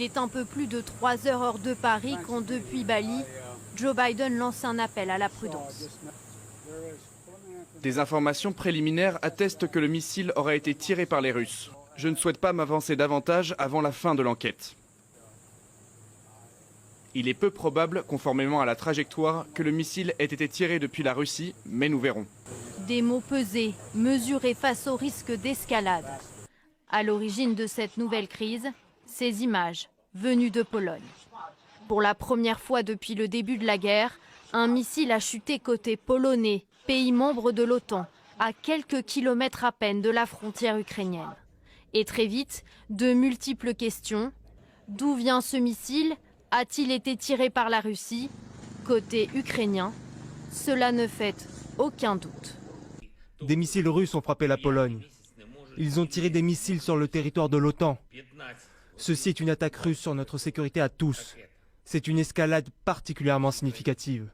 Il est un peu plus de 3 heures heure de Paris quand depuis Bali, Joe Biden lance un appel à la prudence. Des informations préliminaires attestent que le missile aurait été tiré par les Russes. Je ne souhaite pas m'avancer davantage avant la fin de l'enquête. Il est peu probable, conformément à la trajectoire, que le missile ait été tiré depuis la Russie, mais nous verrons. Des mots pesés, mesurés face au risque d'escalade. À l'origine de cette nouvelle crise, ces images venues de Pologne. Pour la première fois depuis le début de la guerre, un missile a chuté côté polonais, pays membre de l'OTAN, à quelques kilomètres à peine de la frontière ukrainienne. Et très vite, de multiples questions. D'où vient ce missile? A-t-il été tiré par la Russie? Côté ukrainien, cela ne fait aucun doute. Des missiles russes ont frappé la Pologne. Ils ont tiré des missiles sur le territoire de l'OTAN. Ceci est une attaque russe sur notre sécurité à tous. C'est une escalade particulièrement significative.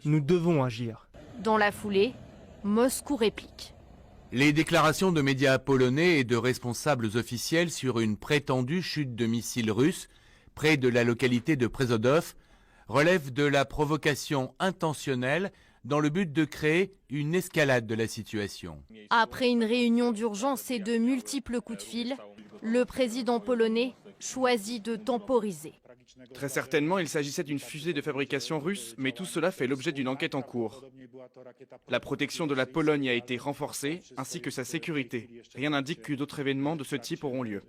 Nous devons agir. Dans la foulée, Moscou réplique. Les déclarations de médias polonais et de responsables officiels sur une prétendue chute de missiles russes près de la localité de Przodów relèvent de la provocation intentionnelle dans le but de créer une escalade de la situation. Après une réunion d'urgence et de multiples coups de fil, le président polonais choisit de temporiser. Très certainement, il s'agissait d'une fusée de fabrication russe, mais tout cela fait l'objet d'une enquête en cours. La protection de la Pologne a été renforcée, ainsi que sa sécurité. Rien n'indique que d'autres événements de ce type auront lieu.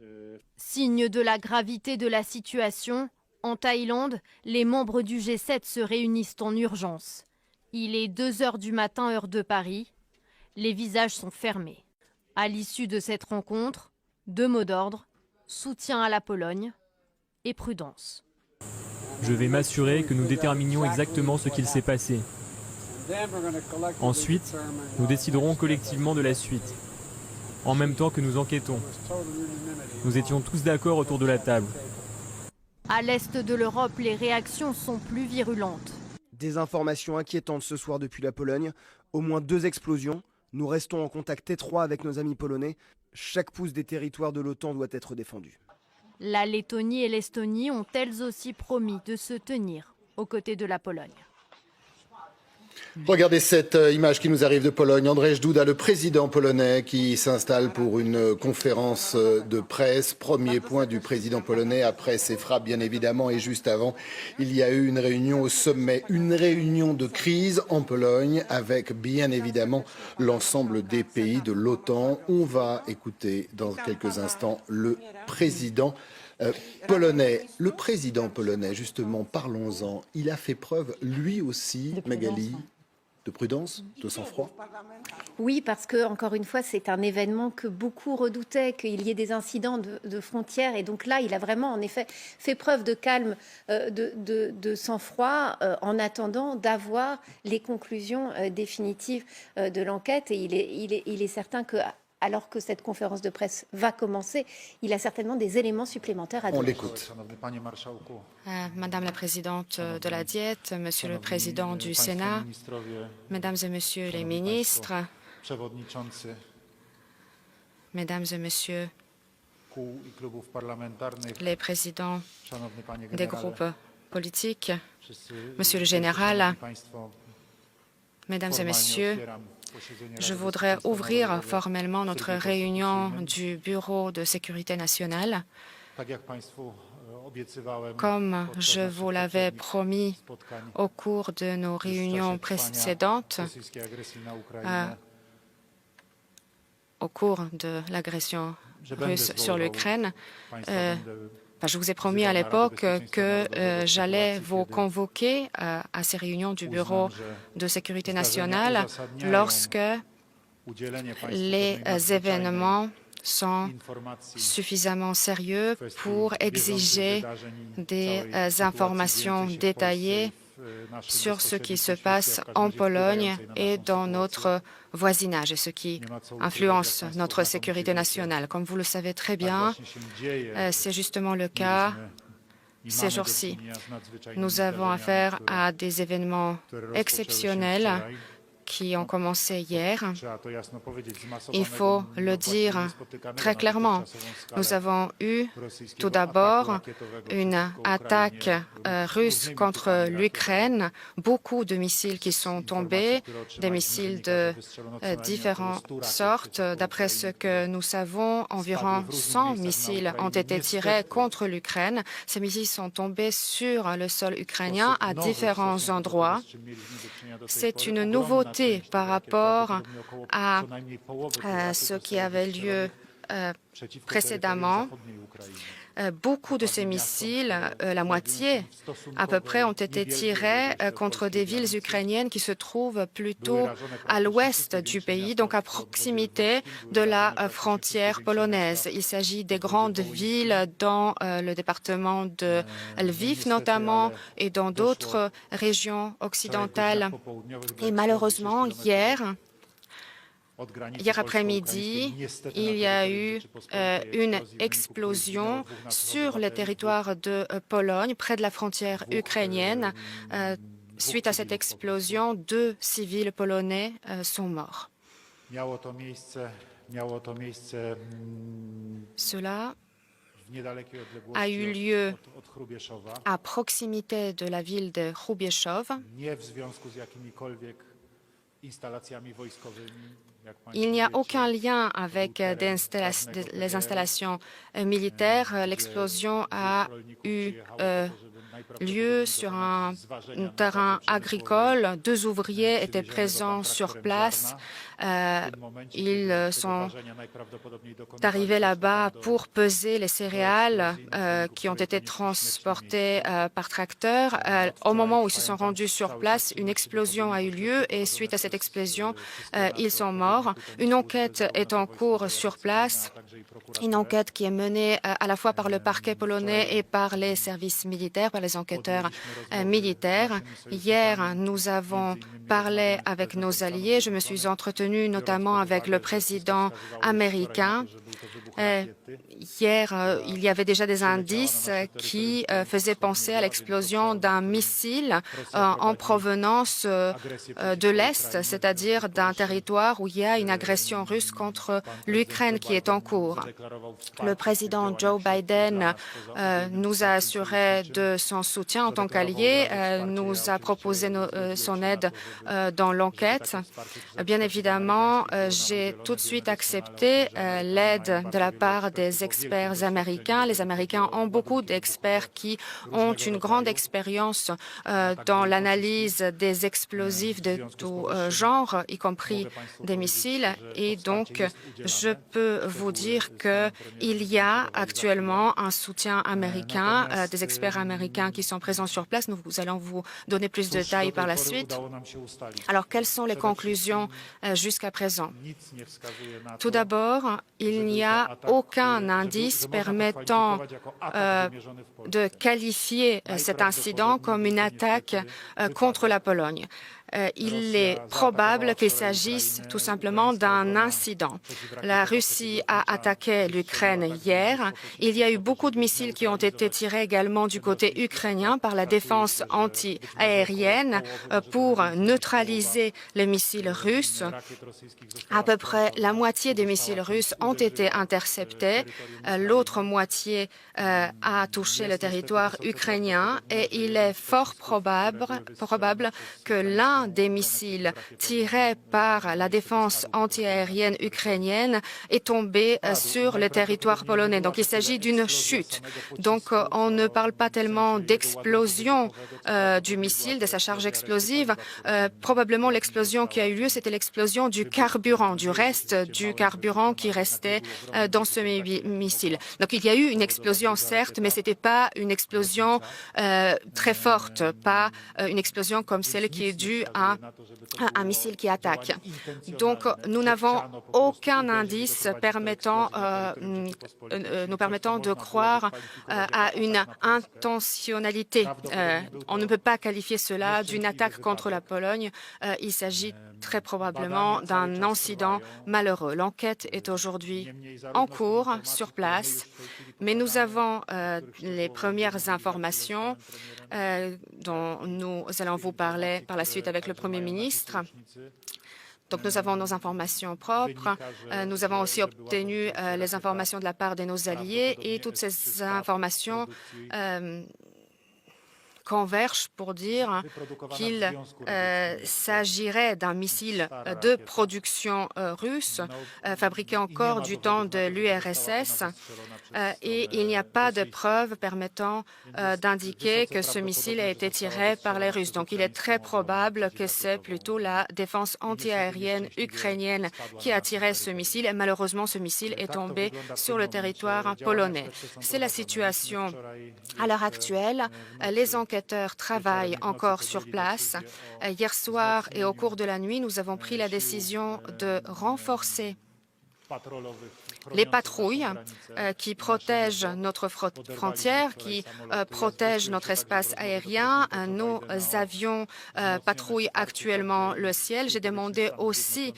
Signe de la gravité de la situation, en Thaïlande, les membres du G7 se réunissent en urgence. Il est 2 heures du matin, heure de Paris. Les visages sont fermés. À l'issue de cette rencontre, 2 mots d'ordre, soutien à la Pologne et prudence. Je vais m'assurer que nous déterminions exactement ce qu'il s'est passé. Ensuite, nous déciderons collectivement de la suite, en même temps que nous enquêtons. Nous étions tous d'accord autour de la table. À l'est de l'Europe, les réactions sont plus virulentes. Des informations inquiétantes ce soir depuis la Pologne. Au moins 2 explosions. Nous restons en contact étroit avec nos amis polonais. Chaque pouce des territoires de l'OTAN doit être défendu. La Lettonie et l'Estonie ont elles aussi promis de se tenir aux côtés de la Pologne. Regardez cette image qui nous arrive de Pologne. Andrzej Duda, le président polonais, qui s'installe pour une conférence de presse. Premier point du président polonais après ses frappes, bien évidemment. Et juste avant, il y a eu une réunion au sommet, une réunion de crise en Pologne avec, bien évidemment, l'ensemble des pays de l'OTAN. On va écouter dans quelques instants le président polonais. Le président polonais, justement, parlons-en. Il a fait preuve, lui aussi, Magali, de prudence, de sang-froid. Oui, parce que, encore une fois, c'est un événement que beaucoup redoutaient, qu'il y ait des incidents de frontières. Et donc là, il a vraiment, en effet, fait preuve de calme, de sang-froid, en attendant d'avoir les conclusions définitives de l'enquête. Et il est certain que, alors que cette conférence de presse va commencer, il a certainement des éléments supplémentaires à donner. On l'écoute. Madame la présidente de la Diète, Monsieur le président du Sénat, Mesdames et Messieurs les ministres, Mesdames et Messieurs les présidents des groupes politiques, Monsieur le Général, Mesdames et Messieurs, je voudrais ouvrir formellement notre réunion du Bureau de sécurité nationale. Comme je vous l'avais promis au cours de nos réunions précédentes, au cours de l'agression russe sur l'Ukraine, je vous ai promis à l'époque que j'allais vous convoquer à ces réunions du Bureau de sécurité nationale lorsque les événements sont suffisamment sérieux pour exiger des informations détaillées sur ce qui se passe en Pologne et dans notre voisinage et ce qui influence notre sécurité nationale. Comme vous le savez très bien, c'est justement le cas ces jours-ci. Nous avons affaire à des événements exceptionnels qui ont commencé hier. Il faut le dire très clairement. Nous avons eu tout d'abord une attaque russe contre l'Ukraine, beaucoup de missiles qui sont tombés, des missiles de différentes sortes. D'après ce que nous savons, environ 100 missiles ont été tirés contre l'Ukraine. Ces missiles sont tombés sur le sol ukrainien à différents endroits. C'est une nouveauté par rapport à ce qui avait lieu précédemment. Beaucoup de ces missiles, la moitié à peu près, ont été tirés contre des villes ukrainiennes qui se trouvent plutôt à l'ouest du pays, donc à proximité de la frontière polonaise. Il s'agit des grandes villes dans le département de Lviv notamment et dans d'autres régions occidentales. Et malheureusement, hier après-midi, il y a eu une explosion sur le territoire de Pologne, près de la frontière ukrainienne. Suite à cette explosion, 2 civils polonais sont morts. Cela a eu lieu à proximité de la ville de Hrubieszów. Il n'y a aucun lien avec les installations militaires. L'explosion a eu lieu sur un terrain agricole. 2 ouvriers étaient présents sur place. Ils sont arrivés là-bas pour peser les céréales qui ont été transportées par tracteur. Au moment où ils se sont rendus sur place, une explosion a eu lieu et suite à cette explosion, ils sont morts. Une enquête est en cours sur place, une enquête qui est menée à la fois par le parquet polonais et par les services militaires, par les enquêteurs militaires. Hier, nous avons parlé avec nos alliés. Je me suis entretenue notamment avec le président américain. Hier, il y avait déjà des indices qui faisaient penser à l'explosion d'un missile en provenance de l'Est, c'est-à-dire d'un territoire où il y a une agression russe contre l'Ukraine qui est en cours. Le président Joe Biden nous a assuré de son soutien en tant qu'allié, nous a proposé son aide dans l'enquête. Bien évidemment, j'ai tout de suite accepté l'aide de la part des experts américains. Les Américains ont beaucoup d'experts qui ont une grande expérience dans l'analyse des explosifs de tout genre, y compris des missiles. Et donc, je peux vous dire qu'il y a actuellement un soutien américain, des experts américains qui sont présents sur place. Nous allons vous donner plus de détails par la suite. Alors, quelles sont les conclusions jusqu'à présent? Tout d'abord, il n'y a aucun indice permettant de qualifier cet incident comme une attaque contre la Pologne. Il est probable qu'il s'agisse tout simplement d'un incident. La Russie a attaqué l'Ukraine hier. Il y a eu beaucoup de missiles qui ont été tirés également du côté ukrainien par la défense anti-aérienne pour neutraliser les missiles russes. À peu près la moitié des missiles russes ont été interceptés. L'autre moitié a touché le territoire ukrainien et il est fort probable que l'un des missiles tirés par la défense antiaérienne ukrainienne est tombé sur le territoire polonais. Donc, il s'agit d'une chute. Donc, on ne parle pas tellement d'explosion du missile, de sa charge explosive. Probablement, l'explosion qui a eu lieu, c'était l'explosion du carburant, du reste du carburant qui restait dans ce missile. Donc, il y a eu une explosion, certes, mais ce n'était pas une explosion très forte, pas une explosion comme celle qui est due à un missile qui attaque. Donc, nous n'avons aucun indice nous permettant de croire à une intentionnalité. On ne peut pas qualifier cela d'une attaque contre la Pologne. Il s'agit très probablement d'un incident malheureux. L'enquête est aujourd'hui en cours sur place, mais nous avons les premières informations dont nous allons vous parler par la suite avec le Premier ministre. Donc nous avons nos informations propres, nous avons aussi obtenu les informations de la part de nos alliés et toutes ces informations convergent pour dire qu'il s'agirait d'un missile de production russe, fabriqué encore du temps de l'URSS, et il n'y a pas de preuves permettant d'indiquer que ce missile a été tiré par les Russes. Donc il est très probable que c'est plutôt la défense antiaérienne ukrainienne qui a tiré ce missile, et malheureusement ce missile est tombé sur le territoire polonais. C'est la situation à l'heure actuelle. Les enquêteurs travaillent encore sur place. Hier soir et au cours de la nuit, nous avons pris la décision de renforcer les patrouilles qui protègent notre frontière, qui protègent notre espace aérien. Nos avions patrouillent actuellement le ciel. J'ai demandé aussi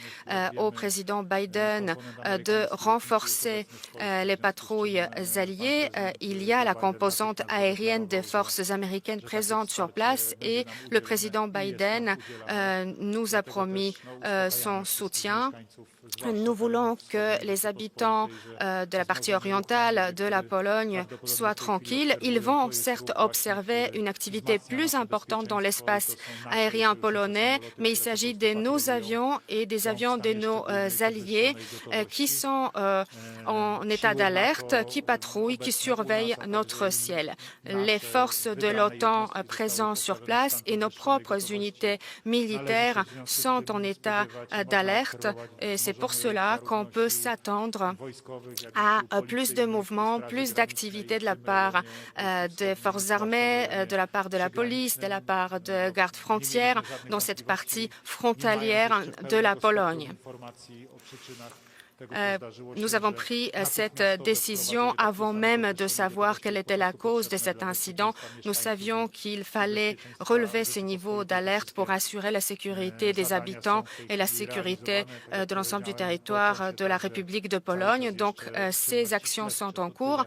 au président Biden de renforcer les patrouilles alliées. Il y a la composante aérienne des forces américaines présentes sur place et le président Biden nous a promis son soutien. Nous voulons que les habitants de la partie orientale de la Pologne soient tranquilles. Ils vont certes observer une activité plus importante dans l'espace aérien polonais, mais il s'agit de nos avions et des avions de nos alliés qui sont en état d'alerte, qui patrouillent, qui surveillent notre ciel. Les forces de l'OTAN présentes sur place et nos propres unités militaires sont en état d'alerte. C'est pour cela qu'on peut s'attendre à plus de mouvements, plus d'activités de la part des forces armées, de la part de la police, de la part de gardes frontières dans cette partie frontalière de la Pologne. Nous avons pris cette décision avant même de savoir quelle était la cause de cet incident. Nous savions qu'il fallait relever ce niveau d'alerte pour assurer la sécurité des habitants et la sécurité de l'ensemble du territoire de la République de Pologne. Donc, ces actions sont en cours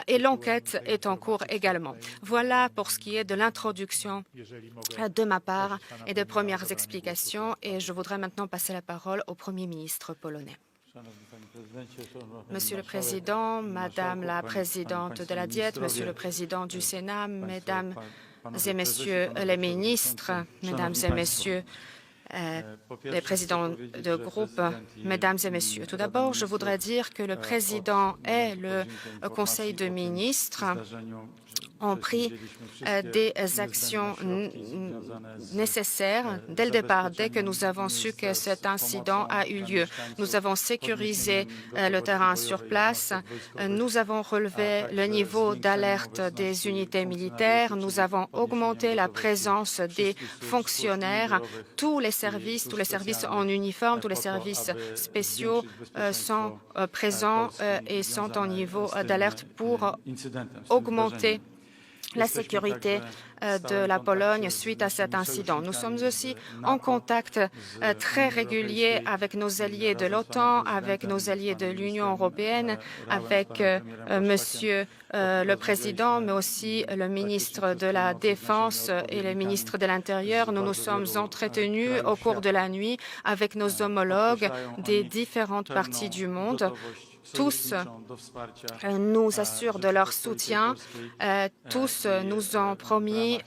et l'enquête est en cours également. Voilà pour ce qui est de l'introduction de ma part et des premières explications. Et je voudrais maintenant passer la parole au Premier ministre polonais. Monsieur le Président, Madame la Présidente de la Diète, Monsieur le Président du Sénat, Mesdames et Messieurs les ministres, Mesdames et Messieurs les présidents de groupe, Mesdames et Messieurs. Tout d'abord, je voudrais dire que le Président et le Conseil de ministres ont pris des actions nécessaires dès le départ, dès que nous avons su que cet incident a eu lieu. Nous avons sécurisé le terrain sur place, nous avons relevé le niveau d'alerte des unités militaires, nous avons augmenté la présence des fonctionnaires. Tous les services en uniforme, tous les services spéciaux sont présents et sont en niveau d'alerte pour augmenter la sécurité de la Pologne suite à cet incident. Nous sommes aussi en contact très régulier avec nos alliés de l'OTAN, avec nos alliés de l'Union européenne, avec Monsieur le Président, mais aussi le ministre de la Défense et le ministre de l'Intérieur. Nous nous sommes entretenus au cours de la nuit avec nos homologues des différentes parties du monde. Tous nous assurent de leur soutien. Tous nous ont promis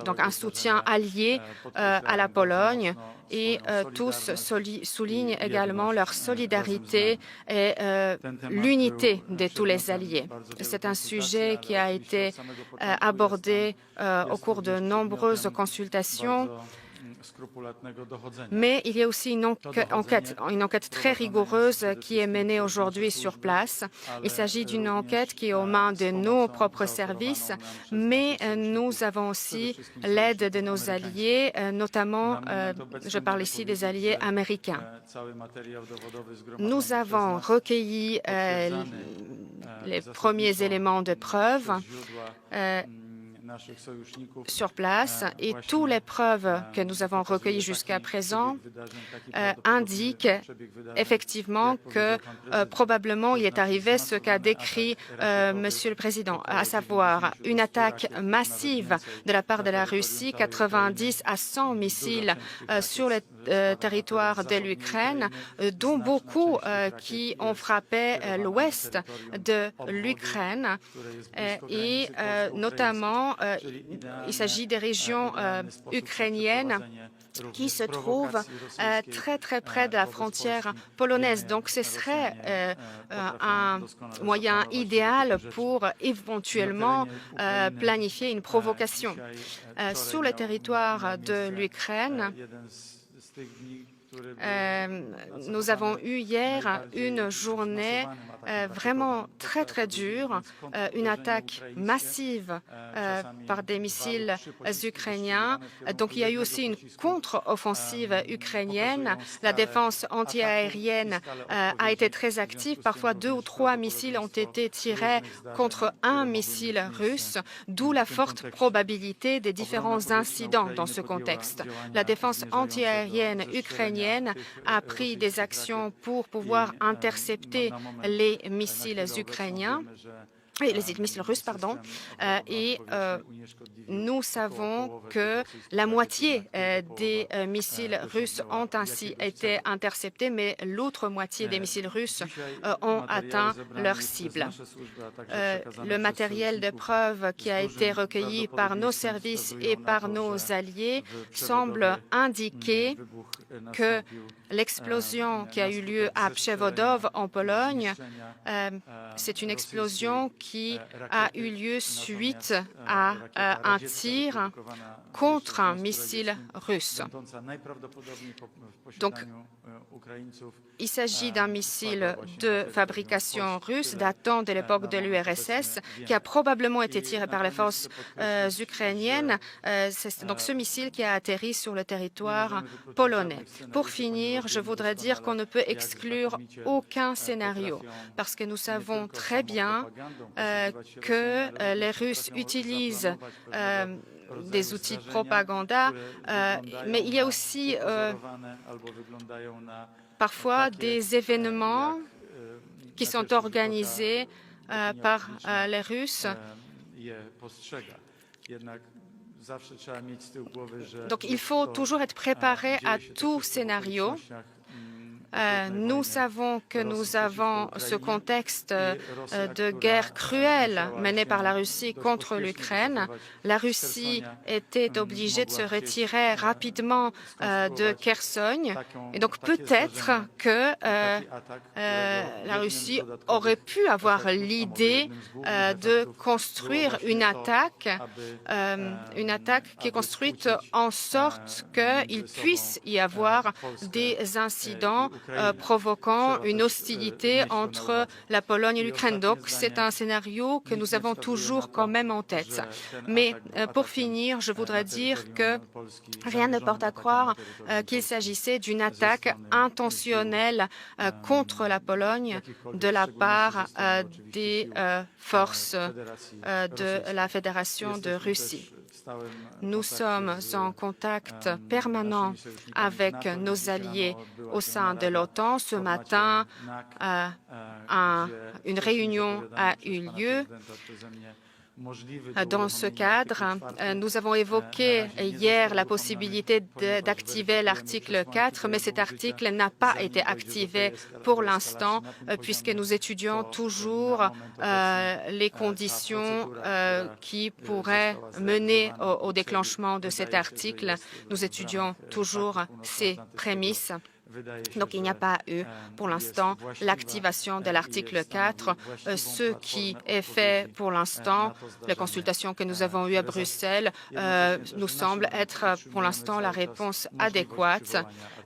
donc un soutien allié à la Pologne et tous soulignent également leur solidarité et l'unité de tous les alliés. C'est un sujet qui a été abordé au cours de nombreuses consultations. Mais il y a aussi une enquête très rigoureuse qui est menée aujourd'hui sur place. Il s'agit d'une enquête qui est aux mains de nos propres services, mais nous avons aussi l'aide de nos alliés, notamment, je parle ici des alliés américains. Nous avons recueilli les premiers éléments de preuve sur place et toutes les preuves que nous avons recueillies jusqu'à présent indiquent effectivement que probablement il est arrivé ce qu'a décrit Monsieur le Président, à savoir une attaque massive de la part de la Russie, 90 à 100 missiles sur le territoire de l'Ukraine, dont beaucoup qui ont frappé l'ouest de l'Ukraine et notamment il s'agit des régions ukrainiennes qui se trouvent très très près de la frontière polonaise. Donc ce serait un moyen idéal pour éventuellement planifier une provocation. Sur le territoire de l'Ukraine, nous avons eu hier une journée vraiment très très dure, une attaque massive par des missiles ukrainiens. Donc il y a eu aussi une contre-offensive ukrainienne. La défense antiaérienne a été très active. Parfois 2 ou 3 missiles ont été tirés contre un missile russe, d'où la forte probabilité des différents incidents dans ce contexte. La défense antiaérienne ukrainienne a pris des actions pour pouvoir intercepter les missiles ukrainiens. Les missiles russes, pardon, et nous savons que la moitié des missiles russes ont ainsi été interceptés, mais l'autre moitié des missiles russes ont atteint leur cible. Le matériel de preuve qui a été recueilli par nos services et par nos alliés semble indiquer que l'explosion qui a eu lieu à Przewodów en Pologne, c'est une explosion qui a eu lieu suite à un tir contre un missile russe. Donc, il s'agit d'un missile de fabrication russe datant de l'époque de l'URSS qui a probablement été tiré par les forces ukrainiennes. C'est donc ce missile qui a atterri sur le territoire polonais. Pour finir, je voudrais dire qu'on ne peut exclure aucun scénario parce que nous savons très bien que les Russes utilisent des outils de propagande, mais il y a aussi parfois des événements qui sont organisés par les Russes. Donc il faut toujours être préparé à tout scénario. Nous savons que nous avons ce contexte de guerre cruelle menée par la Russie contre l'Ukraine. La Russie était obligée de se retirer rapidement de Kherson. Et donc peut-être que la Russie aurait pu avoir l'idée de construire une attaque qui est construite en sorte qu'il puisse y avoir des incidents provoquant une hostilité entre la Pologne et l'Ukraine. Donc, c'est un scénario que nous avons toujours quand même en tête. Mais pour finir, je voudrais dire que rien ne porte à croire qu'il s'agissait d'une attaque intentionnelle contre la Pologne de la part des forces de la Fédération de Russie. Nous sommes en contact permanent avec nos alliés au sein de l'OTAN. Ce matin, une réunion a eu lieu. Dans ce cadre, nous avons évoqué hier la possibilité d'activer l'article 4, mais cet article n'a pas été activé pour l'instant, puisque nous étudions toujours les conditions qui pourraient mener au déclenchement de cet article. Nous étudions toujours ces prémices. Donc, il n'y a pas eu, pour l'instant, l'activation de l'article 4. Ce qui est fait pour l'instant, les consultations que nous avons eues à Bruxelles, nous semble être, pour l'instant, la réponse adéquate,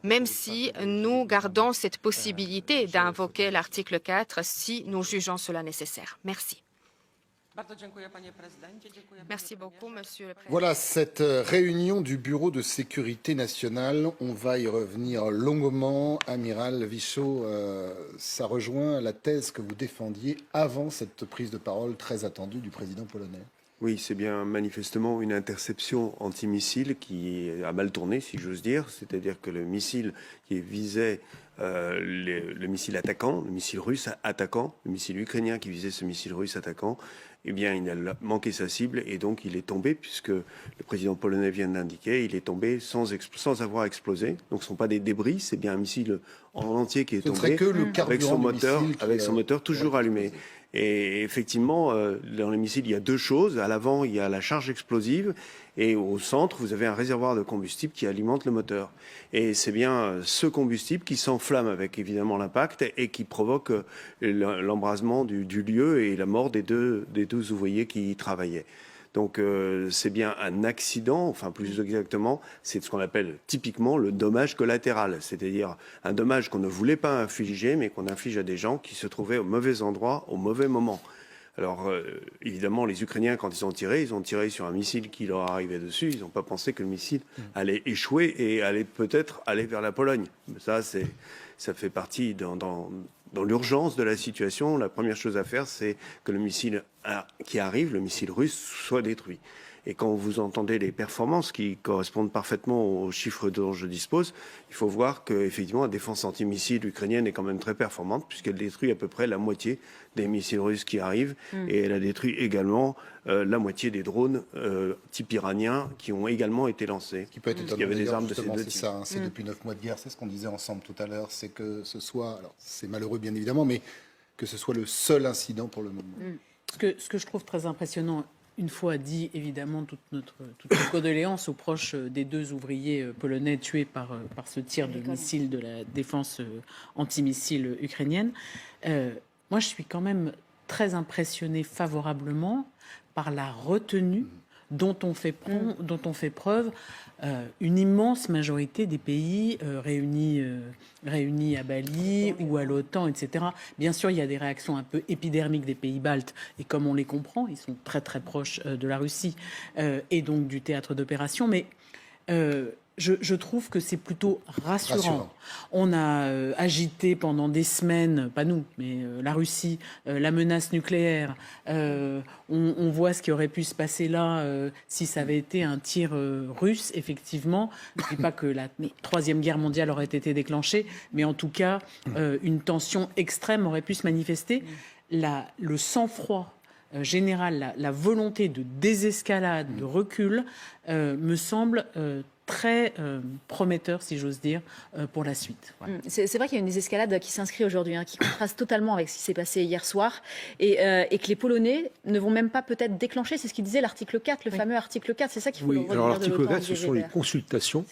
même si nous gardons cette possibilité d'invoquer l'article 4 si nous jugeons cela nécessaire. Merci. Merci beaucoup, Monsieur le Président. Voilà cette réunion du Bureau de sécurité nationale. On va y revenir longuement. Amiral Wichaud, ça rejoint la thèse que vous défendiez avant cette prise de parole très attendue du président polonais. Oui, c'est bien manifestement une interception antimissile qui a mal tourné, si j'ose dire. C'est-à-dire que le missile qui visait le missile attaquant, le missile russe attaquant, le missile ukrainien qui visait ce missile russe attaquant, eh bien, il a manqué sa cible et donc il est tombé, puisque le président polonais vient d'indiquer, il est tombé sans avoir explosé. Donc ce ne sont pas des débris, c'est bien un missile en entier qui est tombé avec son moteur toujours allumé. Et effectivement, dans les missiles, il y a deux choses. À l'avant, il y a la charge explosive et au centre, vous avez un réservoir de combustible qui alimente le moteur. Et c'est bien ce combustible qui s'enflamme avec évidemment l'impact et qui provoque l'embrasement du lieu et la mort des deux ouvriers qui y travaillaient. Donc c'est bien un accident, enfin plus exactement, c'est ce qu'on appelle typiquement le dommage collatéral, c'est-à-dire un dommage qu'on ne voulait pas infliger, mais qu'on inflige à des gens qui se trouvaient au mauvais endroit, au mauvais moment. Alors évidemment, les Ukrainiens, quand ils ont tiré sur un missile qui leur arrivait dessus, ils n'ont pas pensé que le missile allait échouer et allait peut-être aller vers la Pologne. Ça fait partie dans l'urgence de la situation. La première chose à faire, c'est que le missile qui arrive, le missile russe, soit détruit. Et quand vous entendez les performances qui correspondent parfaitement aux chiffres dont je dispose, il faut voir qu'effectivement, la défense antimissile ukrainienne est quand même très performante, puisqu'elle détruit à peu près la moitié des missiles russes qui arrivent. Et elle a détruit également la moitié des drones type iranien qui ont également été lancés. Qui peut être étonnant, il y avait des armes de ces deux types. C'est ça, c'est depuis 9 mois de guerre, c'est ce qu'on disait ensemble tout à l'heure, c'est que ce soit, alors c'est malheureux bien évidemment, mais que ce soit le seul incident pour le moment. Ce que je trouve très impressionnant, une fois dit évidemment toute notre condoléance aux proches des deux ouvriers polonais tués par ce tir de missile de la défense antimissile ukrainienne, moi je suis quand même très impressionné favorablement par la retenue dont on fait preuve une immense majorité des pays réunis à Bali ou à l'OTAN, etc. Bien sûr, il y a des réactions un peu épidermiques des pays baltes, et comme on les comprend, ils sont très très proches de la Russie et donc du théâtre d'opération, mais je trouve que c'est plutôt rassurant. On a agité pendant des semaines, pas nous, mais la Russie, la menace nucléaire. On voit ce qui aurait pu se passer là si ça avait été un tir russe, effectivement. Je ne dis pas que la Troisième Guerre mondiale aurait été déclenchée, mais en tout cas, une tension extrême aurait pu se manifester. Le sang-froid général, la volonté de désescalade, de recul, me semble très prometteur, si j'ose dire, pour la suite. Voilà. C'est vrai qu'il y a une désescalade qui s'inscrit aujourd'hui, qui contraste totalement avec ce qui s'est passé hier soir, et que les Polonais ne vont même pas peut-être déclencher, c'est ce qu'il disait l'article 4, le fameux article 4, c'est ça qu'il faut retenir de l'OTAN. Alors l'article 4, ce sont les consultations.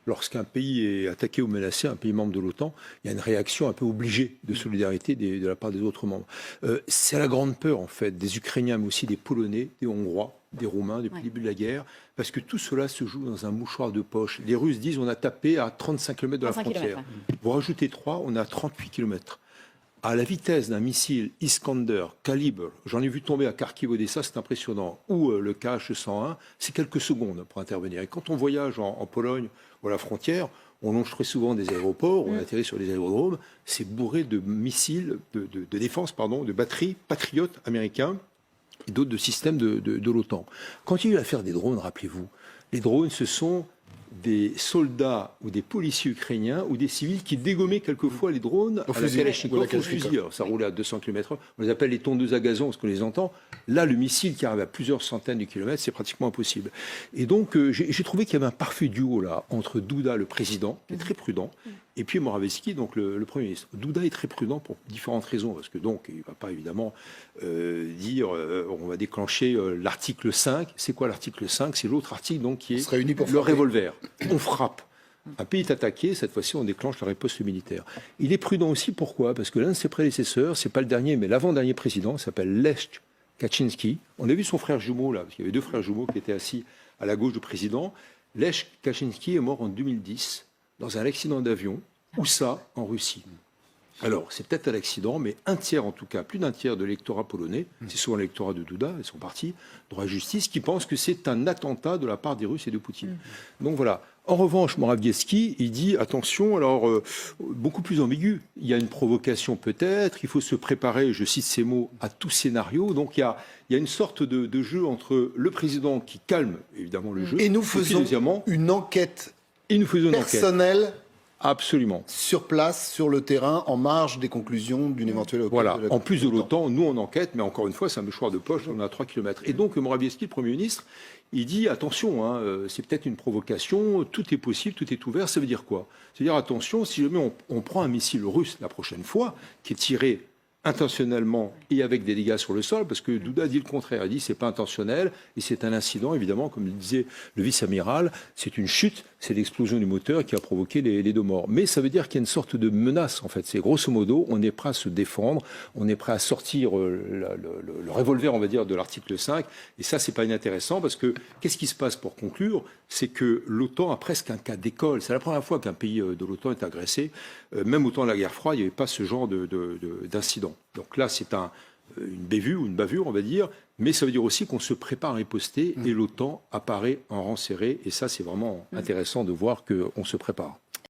Lorsqu'un pays est attaqué ou menacé, un pays membre de l'OTAN, il y a une réaction un peu obligée de solidarité de la part des autres membres. C'est la grande peur, en fait, des Ukrainiens, mais aussi des Polonais, des Hongrois, des Roumains depuis le début de la guerre, parce que tout cela se joue dans un mouchoir de poche. Les Russes disent on a tapé à 35 km de la frontière. Vous rajoutez 3, on est à 38 km. À la vitesse d'un missile Iskander, calibre, j'en ai vu tomber à Kharkiv, Odessa, c'est impressionnant, ou le KH-101, c'est quelques secondes pour intervenir. Et quand on voyage en Pologne ou à la frontière, on longe très souvent des aéroports, on atterrit sur des aérodromes, c'est bourré de missiles, de défense, de batteries patriotes américains, et d'autres de systèmes de l'OTAN. Quand il y a eu l'affaire des drones, rappelez-vous, les drones, ce sont des soldats ou des policiers ukrainiens ou des civils qui dégommaient quelquefois les drones à la Kalachnikov au fusil. Alors, ça roulait à 200 km/h. On les appelle les tondeuses à gazon parce qu'on les entend. Là, le missile qui arrive à plusieurs centaines de kilomètres, c'est pratiquement impossible. Et donc, j'ai trouvé qu'il y avait un parfait duo là entre Douda, le président, qui est très prudent, et puis Morawiecki, donc le Premier ministre. Douda est très prudent pour différentes raisons, parce que donc, il ne va pas évidemment dire on va déclencher l'article 5. C'est quoi l'article 5 ? C'est l'autre article donc, qui est le revolver. On frappe. Un pays est attaqué, cette fois-ci on déclenche la riposte militaire. Il est prudent aussi, pourquoi ? Parce que l'un de ses prédécesseurs, c'est pas le dernier, mais l'avant-dernier président, s'appelle Lech Kaczynski. On a vu son frère jumeau là, parce qu'il y avait deux frères jumeaux qui étaient assis à la gauche du président. Lech Kaczynski est mort en 2010 dans un accident d'avion. Où ça ? En Russie. Alors, c'est peut-être un accident, mais un tiers en tout cas, plus d'un tiers de l'électorat polonais, c'est souvent l'électorat de Duda et son parti, droit et justice, qui pense que c'est un attentat de la part des Russes et de Poutine. Donc voilà. En revanche, Morawiecki, il dit, attention, alors, beaucoup plus ambigu. Il y a une provocation peut-être, il faut se préparer, je cite ces mots, à tout scénario. Donc il y a une sorte de jeu entre le président qui calme, évidemment, le jeu. Et nous faisons une enquête personnelle. Absolument. Sur place, sur le terrain, en marge des conclusions d'une éventuelle enquête. Voilà. En plus de l'OTAN, nous on enquête, mais encore une fois, c'est un mouchoir de poche, on est à 3 km. Et donc Morawiecki, le Premier ministre, il dit attention, hein, c'est peut-être une provocation, tout est possible, tout est ouvert. Ça veut dire quoi? C'est-à-dire attention, si jamais on prend un missile russe la prochaine fois, qui est tiré intentionnellement et avec des dégâts sur le sol, parce que Duda dit le contraire. Il dit c'est pas intentionnel et c'est un incident, évidemment, comme le disait le vice-amiral, c'est une chute, c'est l'explosion du moteur qui a provoqué les 2 morts. Mais ça veut dire qu'il y a une sorte de menace, en fait. C'est grosso modo, on est prêt à se défendre, on est prêt à sortir le revolver, on va dire, de l'article 5. Et ça, c'est pas inintéressant, parce que qu'est-ce qui se passe pour conclure? C'est que l'OTAN a presque un cas d'école. C'est la première fois qu'un pays de l'OTAN est agressé. Même au temps de la guerre froide, il n'y avait pas ce genre d'incident. Donc là, c'est une bévue ou une bavure, on va dire, mais ça veut dire aussi qu'on se prépare à riposter et l'OTAN apparaît en rang serré. Et ça, c'est vraiment intéressant de voir qu'on se prépare.